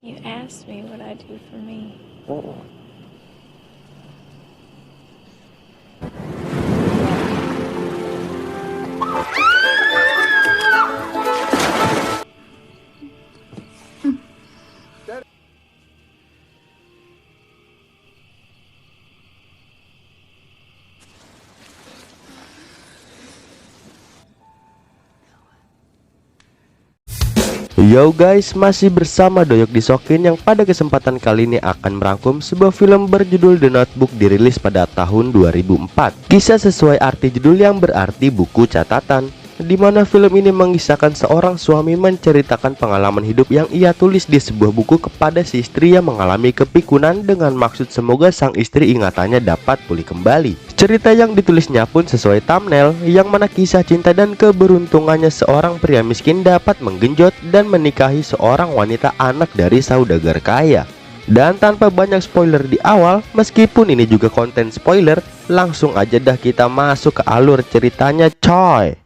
You asked me what I do for me. Yo guys, masih bersama Doyok Disokin yang pada kesempatan kali ini akan merangkum sebuah film berjudul The Notebook dirilis pada tahun 2004. Kisah sesuai arti judul yang berarti buku catatan, di mana film ini mengisahkan seorang suami menceritakan pengalaman hidup yang ia tulis di sebuah buku kepada si istri yang mengalami kepikunan dengan maksud semoga sang istri ingatannya dapat pulih kembali. Cerita yang ditulisnya pun sesuai thumbnail, yang mana kisah cinta dan keberuntungannya seorang pria miskin dapat menggenjot dan menikahi seorang wanita anak dari saudagar kaya. Dan tanpa banyak spoiler di awal, meskipun ini juga konten spoiler, langsung aja dah kita masuk ke alur ceritanya coy.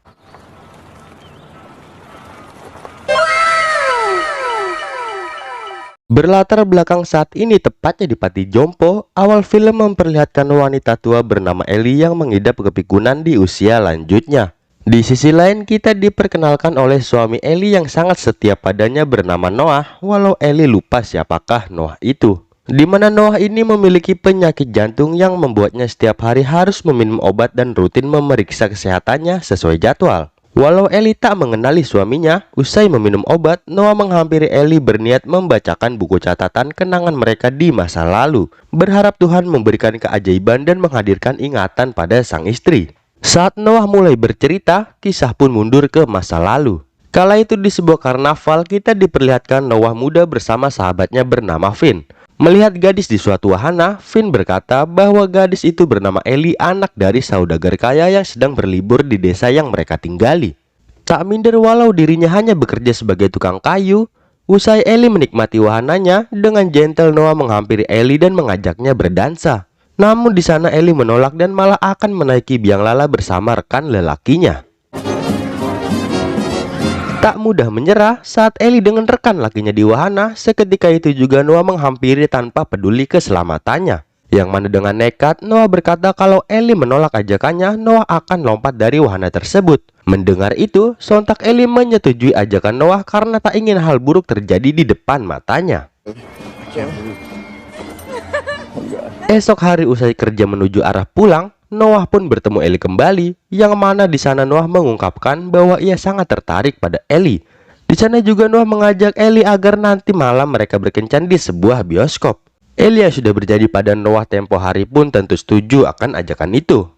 Berlatar belakang saat ini tepatnya di Pati Jompo, awal film memperlihatkan wanita tua bernama Ellie yang mengidap kepikunan di usia lanjutnya. Di sisi lain kita diperkenalkan oleh suami Ellie yang sangat setia padanya bernama Noah, walau Ellie lupa siapakah Noah itu. Di mana Noah ini memiliki penyakit jantung yang membuatnya setiap hari harus meminum obat dan rutin memeriksa kesehatannya sesuai jadwal. Walau Ellie tak mengenali suaminya, usai meminum obat, Noah menghampiri Ellie berniat membacakan buku catatan kenangan mereka di masa lalu, berharap Tuhan memberikan keajaiban dan menghadirkan ingatan pada sang istri. Saat Noah mulai bercerita, kisah pun mundur ke masa lalu. Kala itu di sebuah karnaval, kita diperlihatkan Noah muda bersama sahabatnya bernama Finn. Melihat gadis di suatu wahana, Finn berkata bahwa gadis itu bernama Ellie, anak dari saudagar kaya yang sedang berlibur di desa yang mereka tinggali. Tak minder walau dirinya hanya bekerja sebagai tukang kayu, usai Ellie menikmati wahananya, dengan gentle Noah menghampiri Ellie dan mengajaknya berdansa. Namun di sana Ellie menolak dan malah akan menaiki biang lala bersama rekan lelakinya. Tak mudah menyerah saat Ellie dengan rekan lakinya di wahana, seketika itu juga Noah menghampiri tanpa peduli keselamatannya. Yang mana dengan nekat, Noah berkata kalau Ellie menolak ajakannya, Noah akan lompat dari wahana tersebut. Mendengar itu, sontak Ellie menyetujui ajakan Noah karena tak ingin hal buruk terjadi di depan matanya. Esok hari usai kerja menuju arah pulang, Noah pun bertemu Ellie kembali, yang mana di sana Noah mengungkapkan bahwa ia sangat tertarik pada Ellie. Di sana juga Noah mengajak Ellie agar nanti malam mereka berkencan di sebuah bioskop. Ellie yang sudah berjanji pada Noah tempo hari pun tentu setuju akan ajakan itu.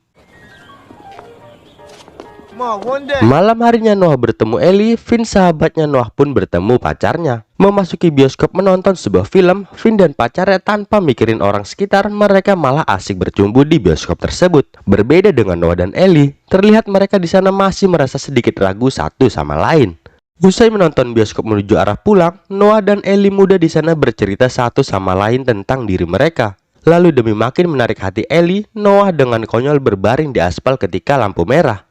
Malam harinya Noah bertemu Ellie, Finn sahabatnya Noah pun bertemu pacarnya. Memasuki bioskop menonton sebuah film, Finn dan pacarnya tanpa mikirin orang sekitar, mereka malah asik bercumbu di bioskop tersebut. Berbeda dengan Noah dan Ellie, terlihat mereka di sana masih merasa sedikit ragu satu sama lain. Usai menonton bioskop menuju arah pulang, Noah dan Ellie muda di sana bercerita satu sama lain tentang diri mereka. Lalu demi makin menarik hati Ellie, Noah dengan konyol berbaring di aspal ketika lampu merah.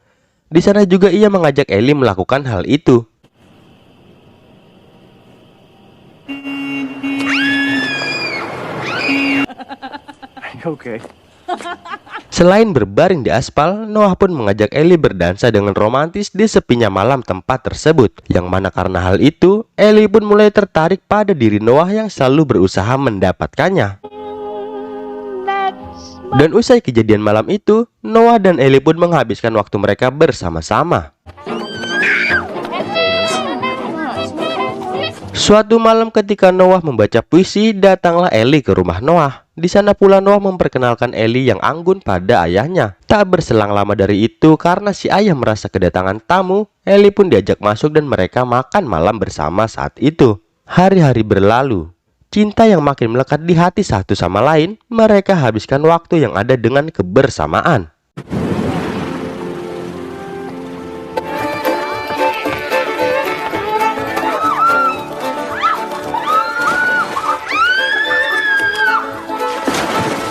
Di sana juga ia mengajak Ellie melakukan hal itu. Okay. Selain berbaring di aspal, Noah pun mengajak Ellie berdansa dengan romantis di sepinya malam tempat tersebut. Yang mana karena hal itu, Ellie pun mulai tertarik pada diri Noah yang selalu berusaha mendapatkannya. Dan usai kejadian malam itu, Noah dan Ellie pun menghabiskan waktu mereka bersama-sama. Suatu malam ketika Noah membaca puisi, datanglah Ellie ke rumah Noah. Di sana pula Noah memperkenalkan Ellie yang anggun pada ayahnya. Tak berselang lama dari itu, karena si ayah merasa kedatangan tamu, Ellie pun diajak masuk dan mereka makan malam bersama saat itu. Hari-hari berlalu. Cinta yang makin melekat di hati satu sama lain, mereka habiskan waktu yang ada dengan kebersamaan.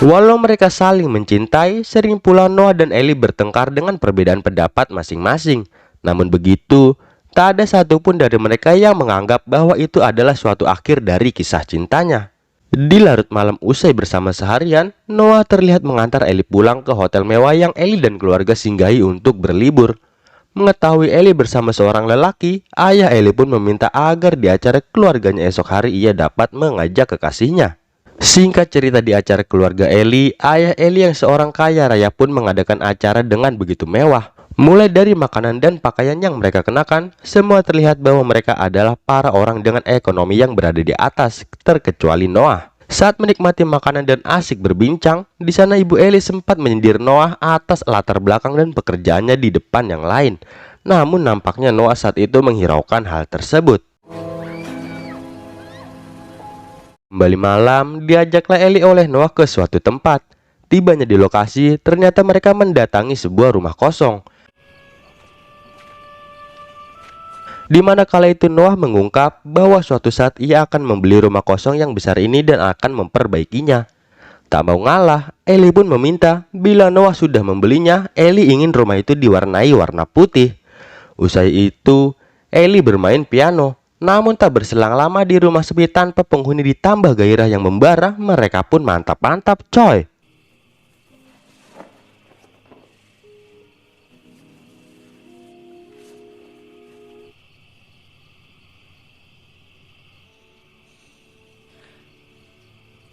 Walau mereka saling mencintai, sering pula Noah dan Ellie bertengkar dengan perbedaan pendapat masing-masing. Namun begitu, Tak ada satupun dari mereka yang menganggap bahwa itu adalah suatu akhir dari kisah cintanya. Di larut malam usai bersama seharian, Noah terlihat mengantar Ellie pulang ke hotel mewah yang Ellie dan keluarga singgahi untuk berlibur. Mengetahui Ellie bersama seorang lelaki, ayah Ellie pun meminta agar di acara keluarganya esok hari ia dapat mengajak kekasihnya. Singkat cerita, di acara keluarga Ellie, ayah Ellie yang seorang kaya raya pun mengadakan acara dengan begitu mewah. Mulai dari makanan dan pakaian yang mereka kenakan, semua terlihat bahwa mereka adalah para orang dengan ekonomi yang berada di atas, terkecuali Noah. Saat menikmati makanan dan asik berbincang, di sana ibu Ellie sempat menyindir Noah atas latar belakang dan pekerjaannya di depan yang lain. Namun nampaknya Noah saat itu menghiraukan hal tersebut. Kembali malam, diajaklah Ellie oleh Noah ke suatu tempat. Tibanya di lokasi, ternyata mereka mendatangi sebuah rumah kosong. Di mana kala itu Noah mengungkap bahwa suatu saat ia akan membeli rumah kosong yang besar ini dan akan memperbaikinya. Tak mau ngalah, Ellie pun meminta bila Noah sudah membelinya, Ellie ingin rumah itu diwarnai warna putih. Usai itu, Ellie bermain piano. Namun tak berselang lama di rumah sepi tanpa penghuni ditambah gairah yang membara, mereka pun mantap-mantap coy.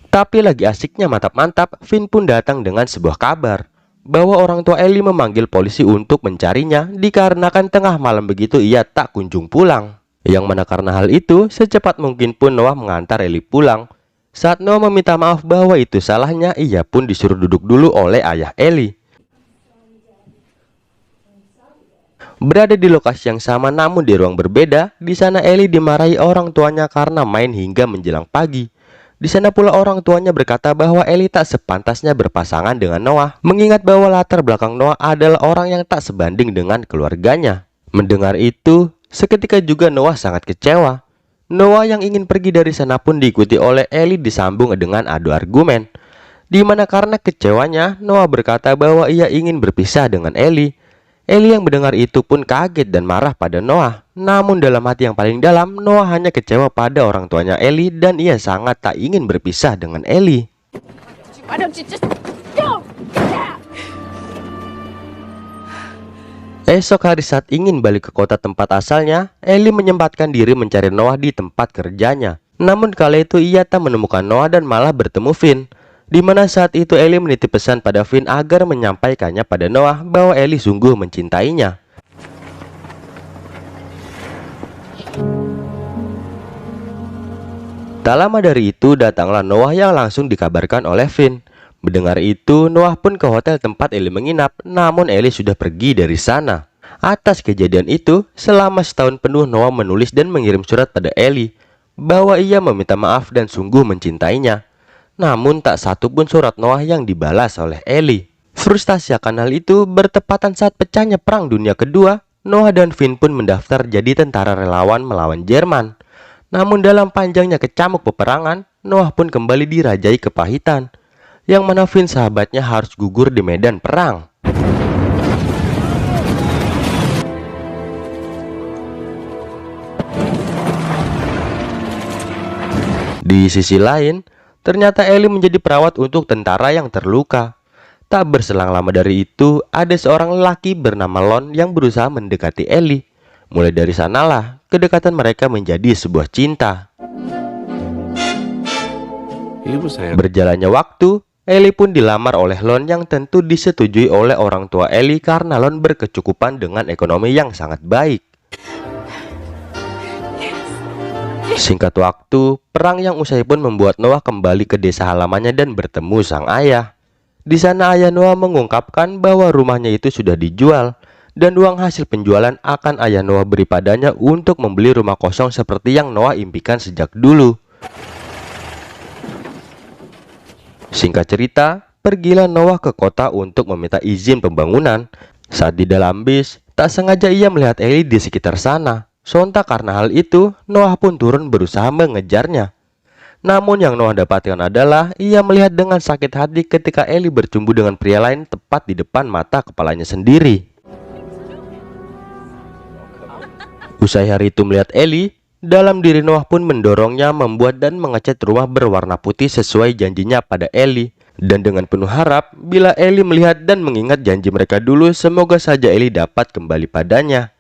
Tapi lagi asiknya mantap-mantap, Finn pun datang dengan sebuah kabar bahwa orang tua Ellie memanggil polisi untuk mencarinya dikarenakan tengah malam begitu ia tak kunjung pulang. Yang mana karena hal itu, secepat mungkin pun Noah mengantar Ellie pulang. Saat Noah meminta maaf bahwa itu salahnya, ia pun disuruh duduk dulu oleh ayah Ellie. Berada di lokasi yang sama namun di ruang berbeda, di sana Ellie dimarahi orang tuanya karena main hingga menjelang pagi. Di sana pula orang tuanya berkata bahwa Ellie tak sepantasnya berpasangan dengan Noah, mengingat bahwa latar belakang Noah adalah orang yang tak sebanding dengan keluarganya. Mendengar itu, seketika juga Noah sangat kecewa. Noah yang ingin pergi dari sana pun diikuti oleh Ellie disambung dengan adu argumen. Di mana karena kecewanya, Noah berkata bahwa ia ingin berpisah dengan Ellie. Ellie yang mendengar itu pun kaget dan marah pada Noah. Namun dalam hati yang paling dalam, Noah hanya kecewa pada orang tuanya Ellie dan ia sangat tak ingin berpisah dengan Ellie. Why don't you just go? Yeah. Esok hari saat ingin balik ke kota tempat asalnya, Ellie menyempatkan diri mencari Noah di tempat kerjanya. Namun kala itu ia tak menemukan Noah dan malah bertemu Finn. Di mana saat itu Ellie menitip pesan pada Finn agar menyampaikannya pada Noah bahwa Ellie sungguh mencintainya. Tak lama dari itu datanglah Noah yang langsung dikabarkan oleh Finn. Mendengar itu, Noah pun ke hotel tempat Ellie menginap, namun Ellie sudah pergi dari sana. Atas kejadian itu, selama setahun penuh Noah menulis dan mengirim surat pada Ellie bahwa ia meminta maaf dan sungguh mencintainya. Namun tak satu pun surat Noah yang dibalas oleh Ellie. Frustasi akan hal itu, bertepatan saat pecahnya Perang Dunia Kedua, Noah dan Finn pun mendaftar jadi tentara relawan melawan Jerman. Namun dalam panjangnya kecamuk peperangan, Noah pun kembali dirajai kepahitan, yang mana Finn sahabatnya harus gugur di medan perang. Di sisi lain, ternyata Ellie menjadi perawat untuk tentara yang terluka. Tak berselang lama dari itu, ada seorang lelaki bernama Lon yang berusaha mendekati Ellie. Mulai dari sanalah, kedekatan mereka menjadi sebuah cinta. Berjalannya waktu, Ellie pun dilamar oleh Lon yang tentu disetujui oleh orang tua Ellie karena Lon berkecukupan dengan ekonomi yang sangat baik. Singkat waktu, perang yang usai pun membuat Noah kembali ke desa halamannya dan bertemu sang ayah. Di sana ayah Noah mengungkapkan bahwa rumahnya itu sudah dijual dan uang hasil penjualan akan ayah Noah beri padanya untuk membeli rumah kosong seperti yang Noah impikan sejak dulu. Singkat cerita, pergilah Noah ke kota untuk meminta izin pembangunan. Saat di dalam bis, tak sengaja ia melihat Ellie di sekitar sana. Sontak karena hal itu, Noah pun turun berusaha mengejarnya. Namun yang Noah dapatkan adalah ia melihat dengan sakit hati ketika Ellie bercumbu dengan pria lain tepat di depan mata kepalanya sendiri. Usai hari itu melihat Ellie, dalam diri Noah pun mendorongnya membuat dan mengecat rumah berwarna putih sesuai janjinya pada Ellie. Dan dengan penuh harap, bila Ellie melihat dan mengingat janji mereka dulu, semoga saja Ellie dapat kembali padanya.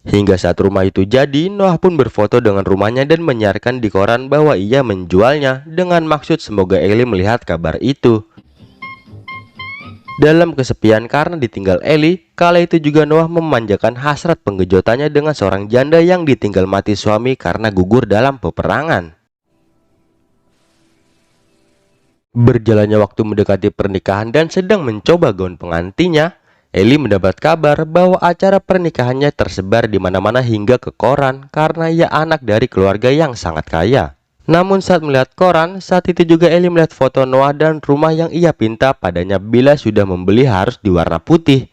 Hingga saat rumah itu jadi, Noah pun berfoto dengan rumahnya dan menyiarkan di koran bahwa ia menjualnya dengan maksud semoga Ellie melihat kabar itu. Dalam kesepian karena ditinggal Ellie, kala itu juga Noah memanjakan hasrat penggejotannya dengan seorang janda yang ditinggal mati suami karena gugur dalam peperangan. Berjalannya waktu mendekati pernikahan dan sedang mencoba gaun pengantinnya, Ellie mendapat kabar bahwa acara pernikahannya tersebar di mana-mana hingga ke koran karena ia anak dari keluarga yang sangat kaya. Namun saat melihat koran, saat itu juga Ellie melihat foto Noah dan rumah yang ia pinta padanya bila sudah membeli harus diwarna putih.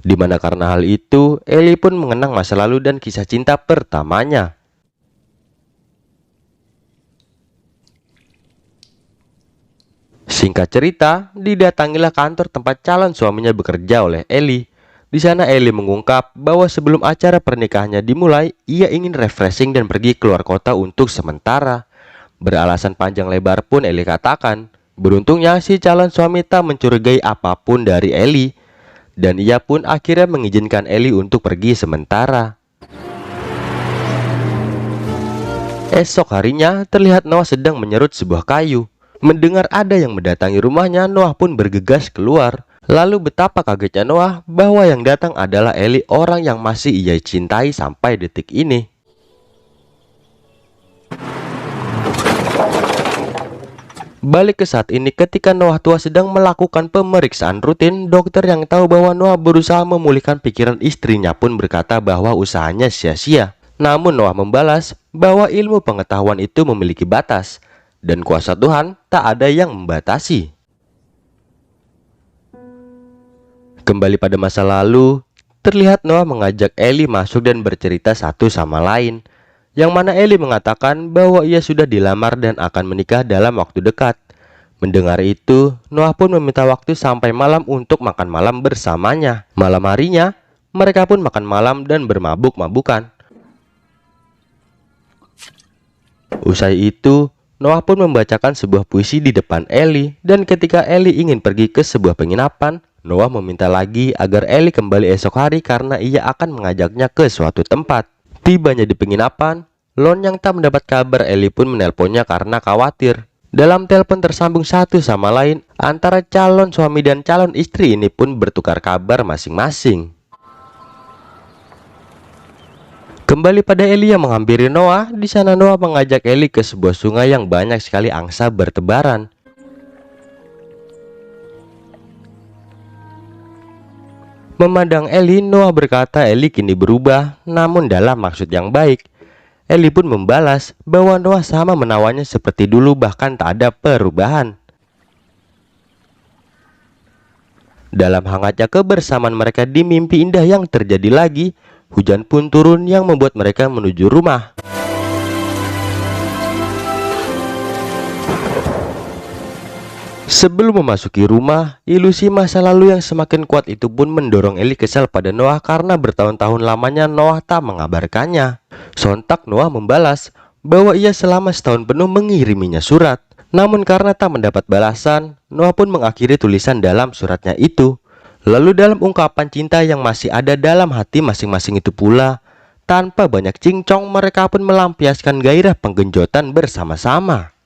Dimana karena hal itu, Ellie pun mengenang masa lalu dan kisah cinta pertamanya. Singkat cerita, didatangilah kantor tempat calon suaminya bekerja oleh Ellie. Di sana Ellie mengungkap bahwa sebelum acara pernikahannya dimulai, ia ingin refreshing dan pergi keluar kota untuk sementara. Beralasan panjang lebar pun Ellie katakan, beruntungnya si calon suami tak mencurigai apapun dari Ellie, dan ia pun akhirnya mengizinkan Ellie untuk pergi sementara. Esok harinya terlihat Noah sedang menyerut sebuah kayu. Mendengar ada yang mendatangi rumahnya, Noah pun bergegas keluar. Lalu betapa kagetnya Noah bahwa yang datang adalah Ellie, orang yang masih ia cintai sampai detik ini. Balik ke saat ini ketika Noah tua sedang melakukan pemeriksaan rutin, dokter yang tahu bahwa Noah berusaha memulihkan pikiran istrinya pun berkata bahwa usahanya sia-sia. Namun Noah membalas bahwa ilmu pengetahuan itu memiliki batas, dan kuasa Tuhan tak ada yang membatasi. Kembali pada masa lalu, terlihat Noah mengajak Ellie masuk dan bercerita satu sama lain, yang mana Ellie mengatakan bahwa ia sudah dilamar dan akan menikah dalam waktu dekat. Mendengar itu, Noah pun meminta waktu sampai malam untuk makan malam bersamanya. Malam harinya, mereka pun makan malam dan bermabuk-mabukan. Usai itu, Noah pun membacakan sebuah puisi di depan Ellie, dan ketika Ellie ingin pergi ke sebuah penginapan, Noah meminta lagi agar Ellie kembali esok hari karena ia akan mengajaknya ke suatu tempat. Tibanya di penginapan, Lon yang tak mendapat kabar Ellie pun menelponnya karena khawatir. Dalam telepon tersambung satu sama lain, antara calon suami dan calon istri ini pun bertukar kabar masing-masing. Kembali pada Ellie yang menghampiri Noah, di sana Noah mengajak Ellie ke sebuah sungai yang banyak sekali angsa bertebaran. Memandang Ellie, Noah berkata Ellie kini berubah, namun dalam maksud yang baik. Ellie pun membalas bahwa Noah sama menawannya seperti dulu, bahkan tak ada perubahan. Dalam hangatnya kebersamaan mereka di mimpi indah yang terjadi lagi, hujan pun turun yang membuat mereka menuju rumah. Sebelum memasuki rumah, ilusi masa lalu yang semakin kuat itu pun mendorong Ellie kesal pada Noah karena bertahun-tahun lamanya Noah tak mengabarkannya. Sontak Noah membalas bahwa ia selama setahun penuh mengiriminya surat. Namun karena tak mendapat balasan, Noah pun mengakhiri tulisan dalam suratnya itu. Lalu dalam ungkapan cinta yang masih ada dalam hati masing-masing itu pula, tanpa banyak cincong mereka pun melampiaskan gairah penggenjotan bersama-sama.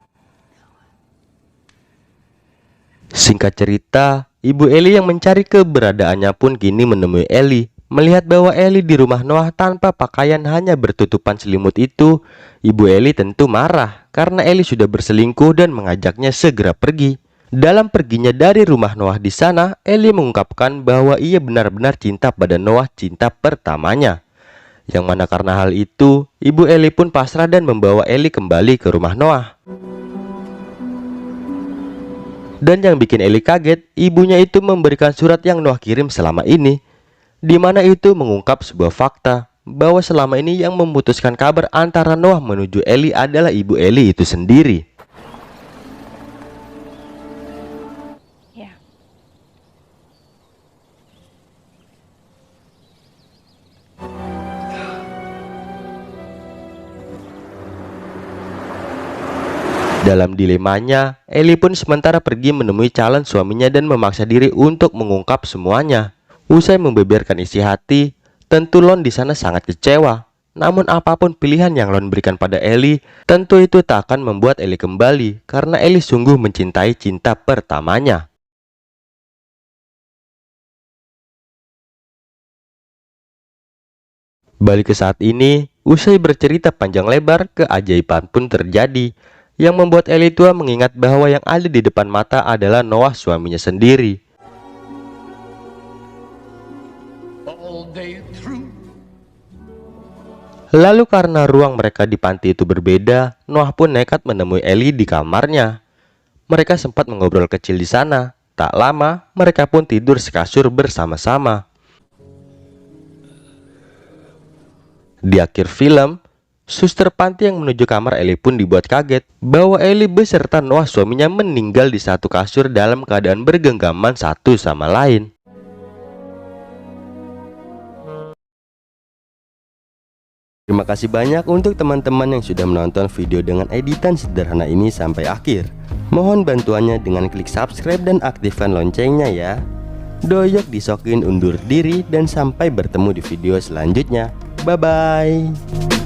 Singkat cerita, ibu Ellie yang mencari keberadaannya pun kini menemui Ellie. Melihat bahwa Ellie di rumah Noah tanpa pakaian hanya bertutupan selimut itu, ibu Ellie tentu marah karena Ellie sudah berselingkuh dan mengajaknya segera pergi. Dalam perginya dari rumah Noah di sana, Ellie mengungkapkan bahwa ia benar-benar cinta pada Noah, cinta pertamanya. Yang mana karena hal itu, ibu Ellie pun pasrah dan membawa Ellie kembali ke rumah Noah. Dan yang bikin Ellie kaget, ibunya itu memberikan surat yang Noah kirim selama ini, di mana itu mengungkap sebuah fakta bahwa selama ini yang memutuskan kabar antara Noah menuju Ellie adalah ibu Ellie itu sendiri. Yeah. Dalam dilemanya, Ellie pun sementara pergi menemui calon suaminya dan memaksa diri untuk mengungkap semuanya. Usai membeberkan isi hati, tentu Lon di sana sangat kecewa. Namun apapun pilihan yang Lon berikan pada Ellie, tentu itu tak akan membuat Ellie kembali, karena Ellie sungguh mencintai cinta pertamanya. Balik ke saat ini, usai bercerita panjang lebar, keajaiban pun terjadi, yang membuat Ellie tua mengingat bahwa yang ada di depan mata adalah Noah suaminya sendiri. Lalu karena ruang mereka di panti itu berbeda, Noah pun nekat menemui Ellie di kamarnya. Mereka sempat mengobrol kecil di sana. Tak lama, mereka pun tidur sekasur bersama-sama. Di akhir film, suster panti yang menuju kamar Ellie pun dibuat kaget bahwa Ellie beserta Noah suaminya meninggal di satu kasur dalam keadaan bergenggaman satu sama lain. Terima kasih banyak untuk teman-teman yang sudah menonton video dengan editan sederhana ini sampai akhir. Mohon bantuannya dengan klik subscribe dan aktifkan loncengnya ya. Doyok disokin undur diri dan sampai bertemu di video selanjutnya. Bye-bye.